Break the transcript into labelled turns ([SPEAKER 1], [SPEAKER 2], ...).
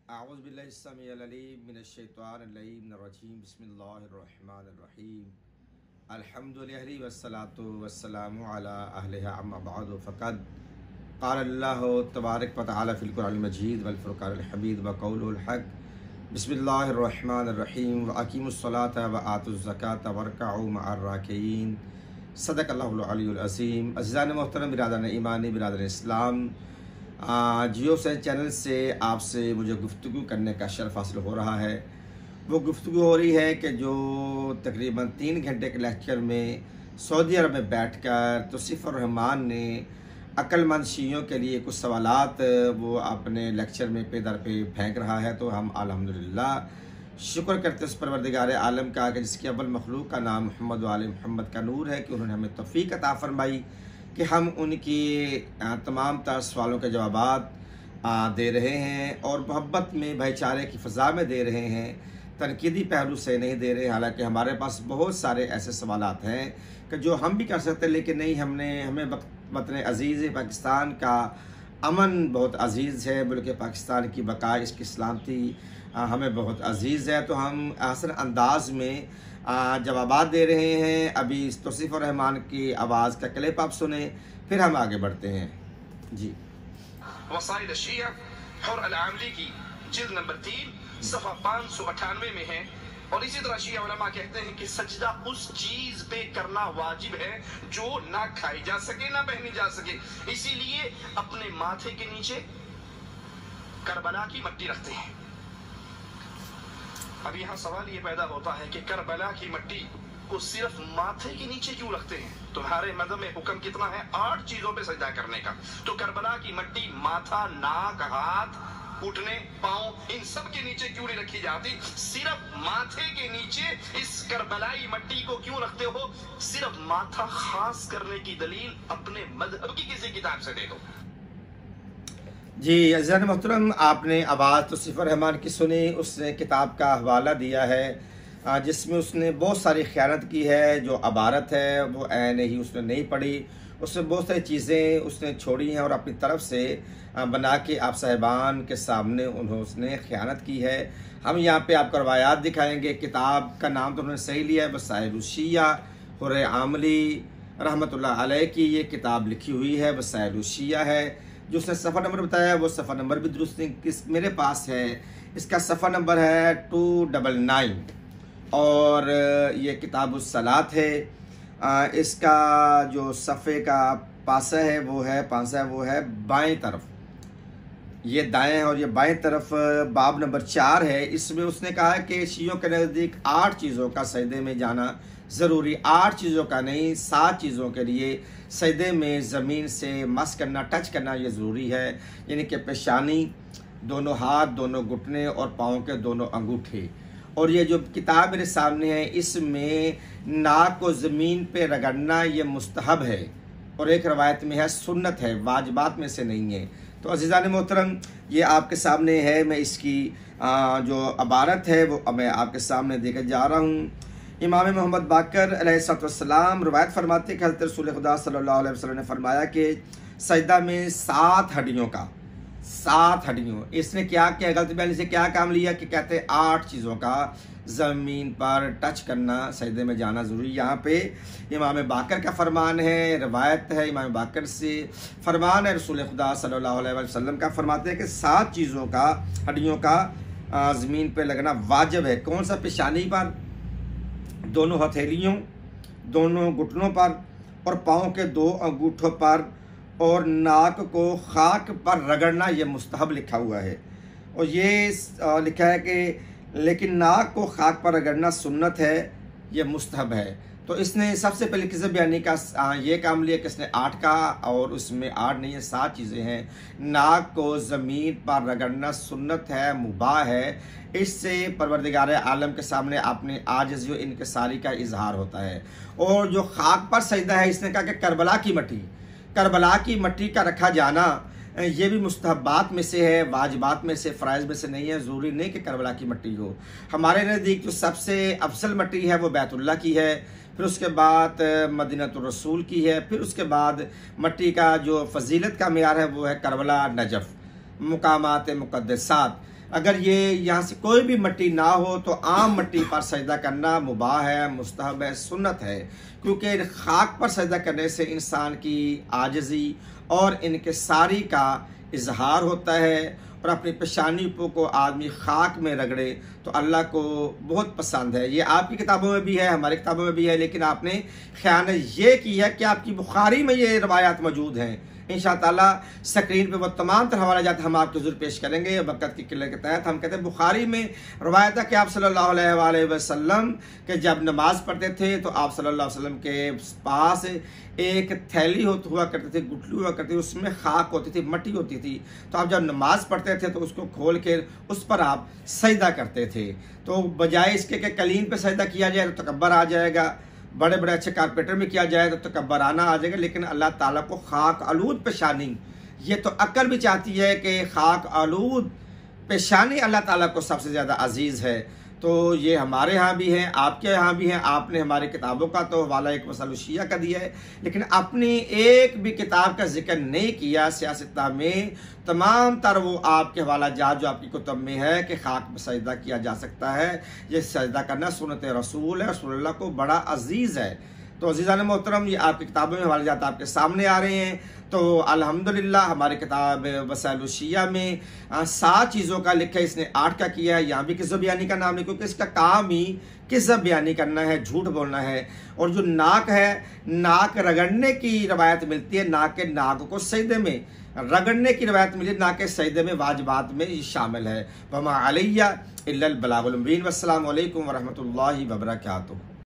[SPEAKER 1] आऊज़ुबिल्लाहिस्समीउल-अलीम बिस्मिल्लाहिर्रहमानिर्रहीम अल्हम्दुलिल्लाहि वस्सलातु वस्सलामु अला अहलिहा अम्मा बअदु फ़क़द क़ालल्लाहु तबारक व तआला फ़िल क़ुरआनिल मजीद वल फ़ुरक़ानिल हमीद व क़ौलुल हक़ बिस्मिल्लाहिर्रहमानिर्रहीम व अक़ीमुस्सलाता व आतुज़ ज़काता वरकऊ मअर राकिईन सदक़ल्लाहुल अलीयुल अज़ीम। अज़ीज़ान मोहतरम, बिरादरान ईमानी, बिरादरान इस्लाम, जियो से चैनल से आपसे मुझे गुफ्तगू करने का शर्फ हासिल हो रहा है। वो गुफ्तगू हो रही है कि जो तकरीबन 3 घंटे के लेक्चर में सऊदी अरब में बैठकर तौसीफ़ुर रहमान ने अक्लमंद शियों के लिए कुछ सवालात वो अपने लेक्चर में पे दर पे फेंक रहा है, तो हम अल्हम्दुलिल्लाह शुक्र करते उस परवरदिगार आलम का कि जिसकी अव्वल मखलूक का नाम मोहम्मद व आले मोहम्मद का नूर है कि उन्होंने हमें तौफ़ीक अता फरमाई कि हम उनकी तमाम तर सवालों के जवाबात दे रहे हैं और मोहब्बत में भाईचारे की फ़ज़ा में दे रहे हैं, तनकीदी पहलू से नहीं दे रहे। हालांकि हमारे पास बहुत सारे ऐसे सवालात हैं कि जो हम भी कर सकते हैं, लेकिन नहीं, हमें वतन अज़ीज़ पाकिस्तान का अमन बहुत अज़ीज़ है, बल्कि पाकिस्तान की बका, इसकी सलामती हमें बहुत अज़ीज़ है। तो हम आसान अंदाज में जवाबात दे रहे हैं। अभी तौसीफ़ुर रहमान की आवाज़ का क्लिप आप सुने, फिर हम आगे बढ़ते हैं। जी,
[SPEAKER 2] वसाइल शिया हुर अल-आमली की जिल्द नंबर 3 सफ़ा 598 में है। और इसी तरह शिया उलमा कहते हैं कि सजदा उस चीज पे करना वाजिब है जो ना खाई जा सके ना पहनी जा सके, इसीलिए अपने माथे के नीचे करबला की मट्टी रखते हैं। अब यहाँ सवाल ये पैदा होता है कि करबला की मट्टी को सिर्फ माथे के नीचे क्यों रखते हैं? तुम्हारे मज़हब में हुक्म कितना है? 8 चीजों पे सजदा करने का। तो करबला की मट्टी माथा, नाक, हाथ, घुटने, पांव, इन सब के नीचे क्यों नहीं रखी जाती? सिर्फ माथे के नीचे इस करबलाई मट्टी को क्यों रखते हो? सिर्फ माथा खास करने की दलील अपने मज़हब की किसी किताब से दे दो।
[SPEAKER 1] जी अज़ीज़ान मोहतरम, आपने आवाज़ तौसीफ़ुर रहमान की सुनी। उसने किताब का हवाला दिया है जिसमें उसने बहुत सारी ख़यानत की है। जो अबारत है वो ऐन ही उसने नहीं पढ़ी, उसने बहुत सारी चीज़ें उसने छोड़ी हैं और अपनी तरफ से बना के आप साहिबान के सामने उसने ख़यानत की है। हम यहाँ पे आपको रवायात दिखाएंगे। किताब का नाम तो उन्होंने सही लिया है, वसाइल शिया हुर आमली रहमतुल्लाह अलैह की ये किताब लिखी हुई है, वसाइल शिया है। जो उसने सफ़ा नंबर बताया वो सफ़ा नंबर भी दुरुस्त मेरे पास है। इसका सफ़ा नंबर है 299 और ये किताब सलात है। इसका जो सफ़े का पासा है वो है बाएं तरफ, ये दाएं है और ये बाएं तरफ बाब नंबर 4 है। इसमें उसने कहा कि शियों के नज़दीक 8 चीज़ों का सजदे में जाना ज़रूरी, 8 चीज़ों का नहीं, 7 चीज़ों के लिए सजदे में ज़मीन से मस करना, टच करना ये ज़रूरी है। यानी कि पेशानी, दोनों हाथ, दोनों घुटने और पाँव के दोनों अंगूठे। और ये जो किताब मेरे सामने है इसमें नाक को ज़मीन पे रगड़ना ये मुस्तहब है और एक रवायत में है सुन्नत है, वाजिबात में से नहीं है। तो अज़ीज़ान मोहतरम, ये आपके सामने है। मैं इसकी जो अबारत है वो मैं आपके सामने देकर जा रहा हूँ। इमाम मोहम्मद बाकर अलैहिस्सलाम रवायत फरमाते हैं कि हज़रत रसूल खुदा सल्लल्लाहु अलैहि वसल्लम ने फरमाया कि सजदा में 7 हड्डियों इसने क्या किया, गलत बयानी से क्या काम लिया कि कहते हैं 8 चीज़ों का ज़मीन पर टच करना, सजदे में जाना ज़रूरी। यहाँ पे इमाम बाकर का फरमान है, रवायत है इमाम बाकर से, फरमान है रसूल खुदा सल्लल्लाहु अलैहि वसल्लम का। फरमाते हैं कि 7 चीज़ों का, हड्डियों का ज़मीन पे लगना वाजिब है। कौन सा? पेशानी पर, दोनों हथेलियों, दोनों घुटनों पर और पाँव के 2 अंगूठों पर, और नाक को खाक पर रगड़ना ये मुस्तहब लिखा हुआ है। और ये लिखा है कि लेकिन नाक को खाक पर रगड़ना सुन्नत है, ये मुस्तहब है। तो इसने सबसे पहले किसी बयानी का ये काम लिया कि इसने 8 का, और उसमें 8 नहीं है, 7 चीज़ें हैं। नाक को ज़मीन पर रगड़ना सुन्नत है, मुबाह है। इससे परवरदिगार आलम के सामने अपने आजिज़ व इनकिसारी का इजहार होता है। और जो खाक पर सजदा है, इसने कहा कि करबला की मट्टी का रखा जाना ये भी मुस्तहबात में से है, वाजिबात में से, फ़राइज़ में से नहीं है। ज़रूरी नहीं कि करबला की मट्टी हो। हमारे नज़दीक जो सबसे अफसल मट्टी है वो बैतुल्लाह की है, फिर उसके बाद मदीनतुर रसूल की है, फिर उसके बाद मट्टी का जो फजीलत का मेयार है वो है करबला नजफ़। मुकामात मुक़द्दसात, अगर ये यहाँ से कोई भी मिट्टी ना हो तो आम मिट्टी पर सजदा करना मुबाह है, मुस्तहब है, सुन्नत है, क्योंकि खाक पर सजदा करने से इंसान की आजिज़ी और इनकिसारी का इजहार होता है। और अपनी पेशानी को आदमी खाक में रगड़े तो अल्लाह को बहुत पसंद है। ये आपकी किताबों में भी है, हमारी किताबों में भी है, लेकिन आपने ख़यानत ये की है कि आपकी बुखारी में ये रवायात मौजूद हैं। इंशाअल्लाह स्क्रीन पे वो तमाम तरह हवाला जात हम आपके ज़रूर पेश करेंगे। वक़्त की किल्लत के तहत हम कहते हैं बुखारी में रवायत है कि आप सल्लल्लाहु अलैहि वसल्लम के जब नमाज़ पढ़ते थे तो आप सल्लल्लाहु अलैहि वसल्लम के पास एक थैली हुआ करती थी, गुठली हुआ करती थी, उसमें खाक होती थी, मट्टी होती थी। तो आप जब नमाज़ पढ़ते थे तो उसको खोल के उस पर आप सजदा करते थे। तो बजाय इसके कि कलीन पे सजदा किया जाए तो तकब्बर आ जाएगा, बड़े बड़े अच्छे कारपेटर में किया जाए तो तकब्बराना आ जाएगा, लेकिन अल्लाह ताला को खाक आलूद पेशानी, ये तो अक्ल भी चाहती है कि खाक आलूद पेशानी अल्लाह ताला को सबसे ज़्यादा अजीज़ है। तो ये हमारे यहाँ भी हैं, आपके यहाँ भी हैं। आपने हमारी किताबों का तो हवाला एक मसला शिया का दिया है, लेकिन अपनी एक भी किताब का जिक्र नहीं किया। सियासत में तमाम तर वो आपके हवाला जात जो आपकी कुतुब में है कि खाक में सजदा किया जा सकता है, ये सजदा करना सुन्नत रसूल है, रसूलुल्लाह को बड़ा अजीज़ है। तो अज़ीज़ान मोहतरम, ये आपकी किताबों में हवाले जात आपके सामने आ रहे हैं। तो अल्हम्दुलिल्लाह हमारी किताब वसाइल शिया में 7 चीज़ों का लिखा है, इसने 8 का किया है। यहाँ भी किस्सा बयानी का नाम है, क्योंकि इसका काम ही किस्सा बयानी करना है, झूठ बोलना है। और जो नाक है, नाक रगड़ने की रवायत मिलती है, नाक को सजदे में रगड़ने की रवायत मिली, नाक के सजदे में वाजिबात में ये शामिल है। वमा अलैया इल्लल बलागुल मुबीन। वस्सलामु अलैकुम वरहमतुल्लाहि वबरकातुहू।